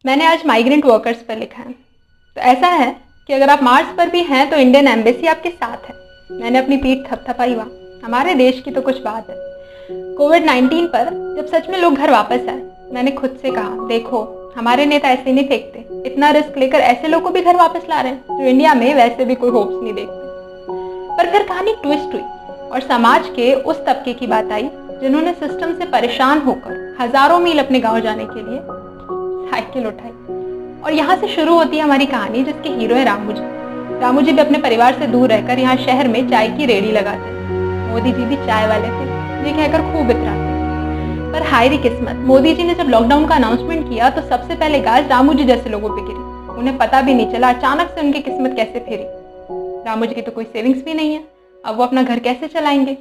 मैंने आज migrant workers पर लिखा है। तो ऐसा है कि अगर आप मार्स पर भी हैं तो इंडियन एम्बेसी आपके साथ है। मैंने अपनी पीठ थपथपाई वहाँ। हमारे देश की तो कुछ बात है। कोविड-19 पर जब सच में लोग घर वापस आए, मैंने खुद से कहा, देखो हमारे नेता ऐसे नहीं फेंकते, इतना रिस्क लेकर ऐसे लोग को भी घर वापस ला रहे हैं जो इंडिया में वैसे भी कोई होप्स नहीं देखते। पर फिर कहानी ट्विस्ट हुई और समाज के उस तबके की बात आई जिन्होंने सिस्टम से परेशान होकर हजारों मील अपने गांव जाने के लिए साइकिल उठाई। और यहाँ से शुरू होती है हमारी कहानी, जिसके हीरो है रामू जी। रामू जी भी अपने परिवार से दूर रहकर यहाँ शहर में चाय की रेडी लगाते हैं। मोदी जी भी चाय वाले थे, ये कहकर खूब इतराते। पर हाय री किस्मत, मोदी जी ने जब लॉकडाउन का अनाउंसमेंट किया तो सबसे पहले गाज रामू जी जैसे लोगों पे गिरी। उन्हें पता भी नहीं चला अचानक से उनकी किस्मत कैसे फेरी। रामू जी की तो कोई सेविंग्स भी नहीं है, अब वो अपना घर कैसे चलाएंगे।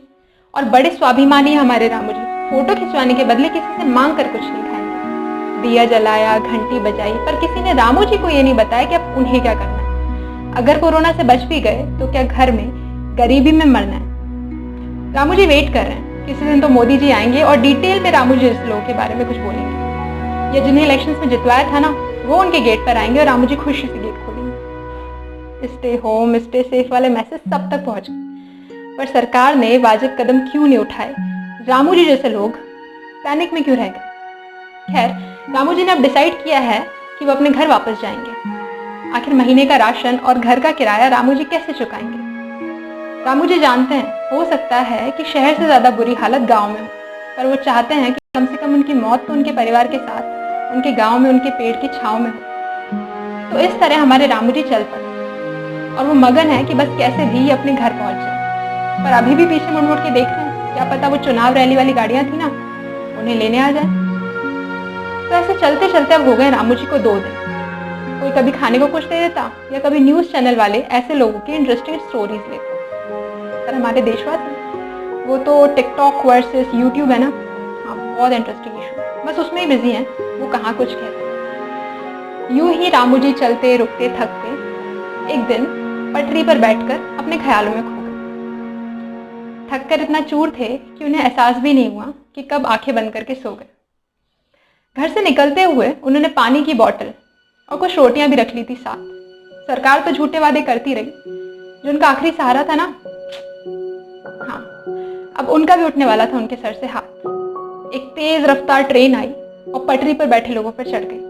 और बड़े स्वाभिमानी है हमारे रामू जी, फोटो खिंचवाने के बदले किसी से मांग कर कुछ नहीं खाएंगे। दिया जलाया, घंटी बजाई, पर किसी ने रामू जी को ये नहीं बताया कि अब उन्हें क्या करना है। अगर कोरोना से बच भी गए तो क्या घर में गरीबी में मरना है। रामू जी वेट कर रहे हैं, किसी दिन तो मोदी जी आएंगे और डिटेल में रामू जी लोगों के बारे में कुछ बोलेंगे। या जिन्हें इलेक्शंस में जितवाया था ना, वो उनके गेट पर आएंगे और रामू जी खुशी से गेट खोलेंगे। स्टे होम, स्टे सेफ वाले मैसेज सब तक पहुंच गए, पर सरकार ने वाजिब कदम क्यों नहीं उठाए। रामू जी जैसे लोग पैनिक में क्यों रह गए। खैर, रामू जी ने अब डिसाइड किया है कि वो अपने घर वापस जाएंगे। आखिर महीने का राशन और घर का किराया रामू जी कैसे चुकाएंगे। रामू जी जानते हैं हो सकता है कि शहर से ज्यादा बुरी हालत गांव में हो, पर वो चाहते हैं कि कम से कम उनकी मौत तो उनके परिवार के साथ उनके गांव में उनके पेड़ की छांव में हो। तो इस तरह हमारे रामू जी चल पड़े और वो मगन है कि बस कैसे भी अपने घर पहुंच जाए। पर अभी भी पीछे मुड़ मुड़ के देख रहे हैं, क्या पता वो चुनाव रैली वाली गाड़ियां थी ना, उन्हें लेने आ जाए। तो ऐसे चलते चलते अब हो गए रामू जी को 2 दिन। कोई कभी खाने को कुछ दे देता या कभी न्यूज चैनल वाले ऐसे लोगों की इंटरेस्टिंग स्टोरीज लेते। पर हमारे देशवासी वो तो टिकटॉक वर्सेस यूट्यूब है ना, हाँ बहुत इंटरेस्टिंग इशू, बस उसमें ही बिजी हैं, वो कहाँ कुछ कहते। यूं ही रामू जी चलते रुकते थकते एक दिन पटरी पर बैठकर अपने ख्यालों में खो गए। थककर इतना चूर थे कि उन्हें एहसास भी नहीं हुआ कि कब आंखें बंद करके सो गए। घर से निकलते हुए उन्होंने पानी की बोतल और कुछ रोटियां भी रख ली थी साथ। सरकार तो झूठे वादे करती रही, जो उनका आखिरी सहारा था ना, हाँ अब उनका भी उठने वाला था उनके सर से हाथ। एक तेज रफ्तार ट्रेन आई और पटरी पर बैठे लोगों पर चढ़ गई।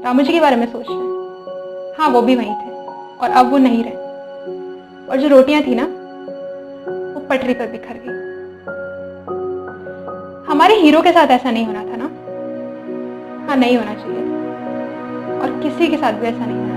रामू जी के बारे में सोच रहे हैं, हाँ वो भी वहीं थे और अब वो नहीं रहे। और जो रोटियां थी ना, वो पटरी पर बिखर गई। हमारे हीरो के साथ ऐसा नहीं होना था ना, हाँ नहीं होना चाहिए था, और किसी के साथ भी ऐसा नहीं होना